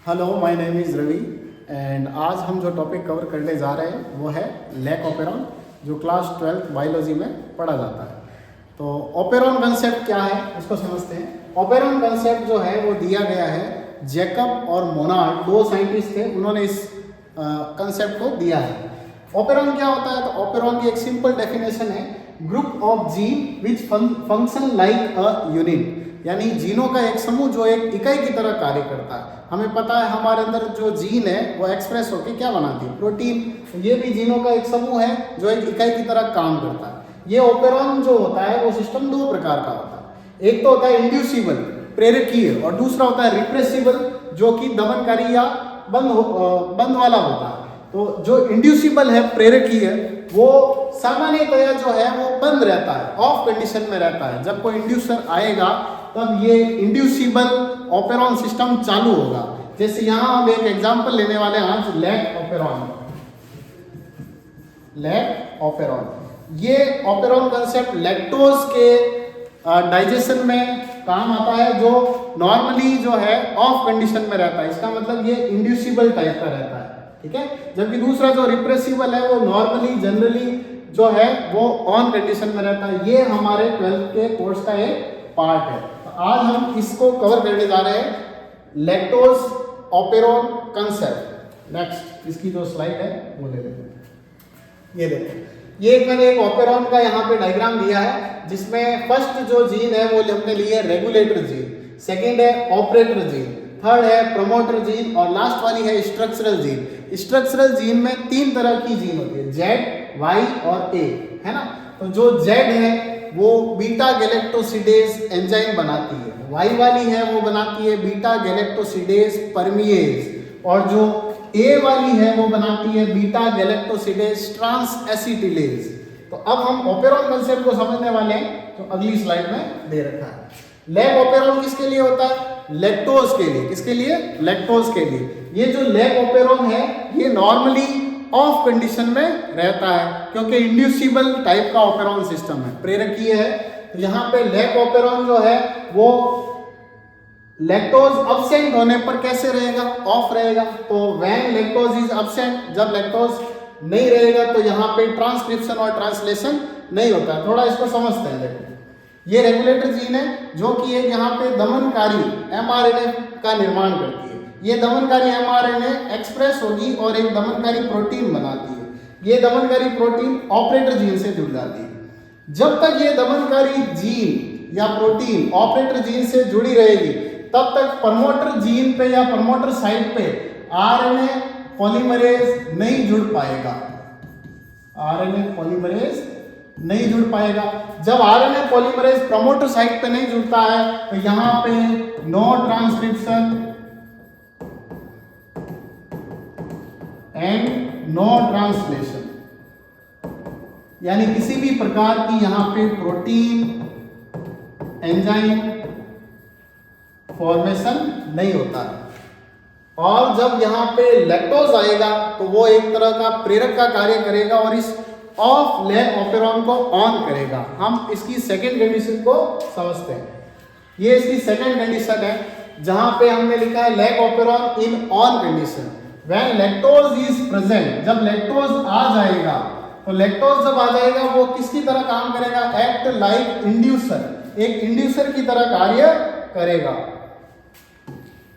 Hello, my name is Ravi and आज हम जो टॉपिक कवर करने जा रहे हैं वो है लैक ऑपेरॉन, जो क्लास 12th बायोलॉजी में पढ़ा जाता है। तो ऑपेरॉन कंसेप्ट क्या है उसको समझते हैं। ऑपेरॉन कंसेप्ट जो है वो दिया गया है, जैकब और मोनार्ड दो साइंटिस्ट थे, उन्होंने इस कंसेप्ट को दिया है। ऑपेरॉन क्या होता है? तो ऑपेरॉन की एक सिंपल डेफिनेशन है, group of gene which function like a unit, यानी जीनों का एक समूह जो एक इकाई की तरह कार्य करता है। हमें पता है हमारे अंदर जो जीन है वो एक्सप्रेस होकर क्या बनाती है? प्रोटीन। ये भी जीनों का एक समूह है जो एक इकाई की तरह काम करता है। ये ऑपेरॉन जो होता है वो सिस्टम दो प्रकार का होता है। एक तो होता है इंड्यूसिबल, प्रेरकीय, और दूसरा होता है रिप्रेसिबल, जो कि दमनकारी या बंद वाला होता है। तो जो इंड्यूसिबल है, प्रेरकीय, वो सामान्यतया जो है वो बंद रहता है, ऑफ कंडीशन में रहता है। जब कोई इंड्यूसर आएगा तब ये इंड्यूसिबल ऑपेरॉन सिस्टम चालू होगा। जैसे यहाँ हम एक एग्जांपल लेने वाले हैं आज, लैक ऑपेरॉन। लैक ऑपेरॉन, ये ऑपेरॉन कंसेप्ट लैक्टोज के डाइजेशन में काम आता है, जो नॉर्मली जो है ऑफ कंडीशन में रहता है। इसका मतलब ये इंड्यूसिबल टाइप का रहता है, ठीक है। जबकि दूसरा जो रिप्रेसिबल है वो नॉर्मली जनरली जो है वो ऑन कंडीशन में रहता है। ये हमारे 12th के कोर्स का एक पार्ट है। तो आज हम इसको कवर करने जा रहे हैं, लैक्टोज ऑपेरॉन कंसेप्ट। नेक्स्ट इसकी जो स्लाइड है वो ले लेते हैं। ये देखो, ये मैंने एक ऑपेरॉन का यहाँ पे डायग्राम दिया है, जिसमें फर्स्ट जो जीन है वो हमने लिया है रेगुलेटर जीन, सेकेंड है ऑपरेटर जीन, थर्ड है प्रमोटर जीन, और लास्ट वाली है स्ट्रक्चरल जीन। स्ट्रक्चरल जीन में तीन तरह की जीन होती है, जेड, वाई और ए, है ना। तो जो जेड है वो बीटा गैलेक्टोसिडेज एंजाइम बनाती है, वाई वाली है वो बनाती है बीटा गैलेक्टोसिडेज परमिएज, और जो ए वाली है वो बनाती है बीटा गैलेक्टोसिडेज ट्रांस एसिटिलेज। तो अब हम ऑपेरॉन कंसेप्ट को समझने वाले हैं, तो अगली स्लाइड में दे रखा है। लैक ऑपेरॉन किसके लिए होता है? लैक्टोज के लिए। किसके लिए? लैक्टोज के लिए। ये जो लैक ऑपेरॉन है ये नॉर्मली ऑफ कंडीशन में रहता है, क्योंकि इंड्यूसिबल टाइप का ऑपेरॉन सिस्टम है, प्रेरकीय है। तो यहाँ पे लैक ऑपेरॉन जो है वो लैक्टोज अब्सेंट होने पर कैसे रहेगा? ऑफ रहेगा। तो व्हेन लैक्टोज इज अब्सेंट, जब लैक्टोज नहीं रहेगा तो यहाँ पे ट्रांसक्रिप्शन और ट्रांसलेशन नहीं होता। थोड़ा इसको समझते हैं। देखो, ये रेगुलेटर जीन है जो कि एक यहाँ पे दमनकारी एमआरएनए का निर्माण करती है। ये दमनकारी एमआरएनए एक्सप्रेस होगी और एक दमनकारी प्रोटीन बनाती है। ये दमनकारी प्रोटीन ऑपरेटर जीन से जुड़ जाती है। जब तक ये दमनकारी जीन या प्रोटीन ऑपरेटर जीन से जुड़ी रहेगी तब तक प्रमोटर जीन पे या प्रमोटर साइट पे आरएनए पॉलीमरेज नहीं जुड़ पाएगा। आरएनए पॉलीमरेज नहीं जुड़ पाएगा। जब आरएनए पॉलीमरेज प्रमोटर साइट पे नहीं जुड़ता है तो यहां पे no transcription and no translation, यानी किसी भी प्रकार की यहां पे प्रोटीन एंजाइम फॉर्मेशन नहीं होता है। और जब यहाँ पे लैक्टोज आएगा तो वो एक तरह का प्रेरक का कार्य करेगा और इस ऑफ लैक ऑपेरॉन को ऑन करेगा। हम इसकी सेकेंड कंडीशन को समझते हैं। ये इसकी सेकेंड कंडीशन है, जहां पे हमने लिखा है lac operon in on condition when lactose is present. जब लैक्टोज आ जाएगा तो लैक्टोज जब आ जाएगा वो किसकी तरह काम करेगा? एक्ट लाइक इंड्यूसर, एक इंड्यूसर की तरह कार्य करेगा।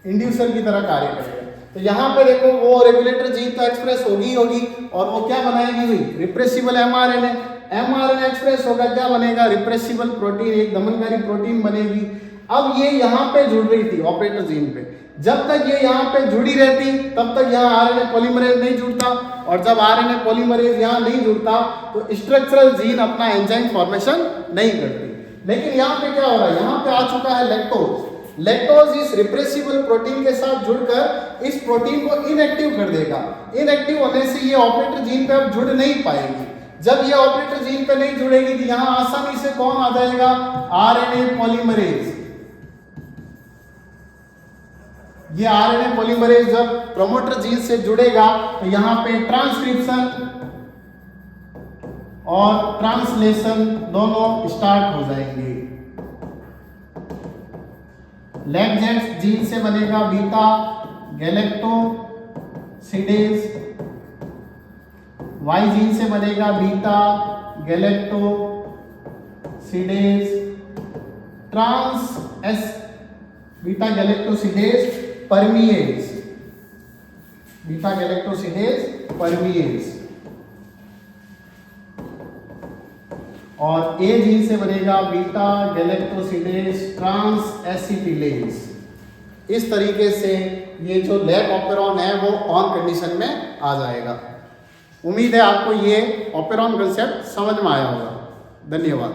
इंड्यूसर की तरह कार्य करेगा। तो यहाँ पे देखो, वो रेगुलेटर जीन तो एक्सप्रेस होगी और वो क्या बनाएगी हुई? Repressible mRNA. एमआरएनए एक्सप्रेस होगा, क्या बनेगा? रिप्रेसिबल प्रोटीन, एक दमनकारी प्रोटीन बनेगी। अब ये यहाँ पे जुड़ रही थी ऑपरेटर जीन पे। जब तक ये यहाँ पे जुड़ी रहती तब तक यहाँ आरएनए पॉलीमरेज नहीं जुड़ता, और जब आरएनए पॉलीमरेज यहाँ नहीं जुड़ता तो स्ट्रक्चरल जीन अपना एंजाइम फॉर्मेशन नहीं करती। लेकिन यहाँ पे क्या हो रहा है? यहाँ पे आ चुका है लैक्टोज। लैक्टोज इस रिप्रेसिबल प्रोटीन के साथ जुड़कर इस प्रोटीन को इनएक्टिव कर देगा। इनएक्टिव होने से ये ऑपरेटर जीन पे अब जुड़ नहीं पाएगी। जब ये ऑपरेटर जीन पे नहीं जुड़ेगी तो यहाँ आसानी से कौन आ जाएगा? RNA polymerase. ये आरएनए पॉलीमरेज जब प्रमोटर जीन से जुड़ेगा तो यहाँ पे ट्रांसक्रिप्शन और ट्रांसलेशन दोनों स्टार्ट हो जाएंगे। लैक जेड जीन से बनेगा बीटा गैलेक्टोसिडेज, Y जीन से बनेगा बीटा गैलेक्टोसिडेज ट्रांस एस, beta galactosidase permease, beta galactosidase permease, और A जीन से बनेगा बीटा गैलेक्टोसिडेज ट्रांस एसिटिलेज। इस तरीके से ये जो लैक ऑपेरॉन है वो ऑन कंडीशन में आ जाएगा। उम्मीद है आपको ये ऑपेरॉन कंसेप्ट समझ में आया होगा। धन्यवाद।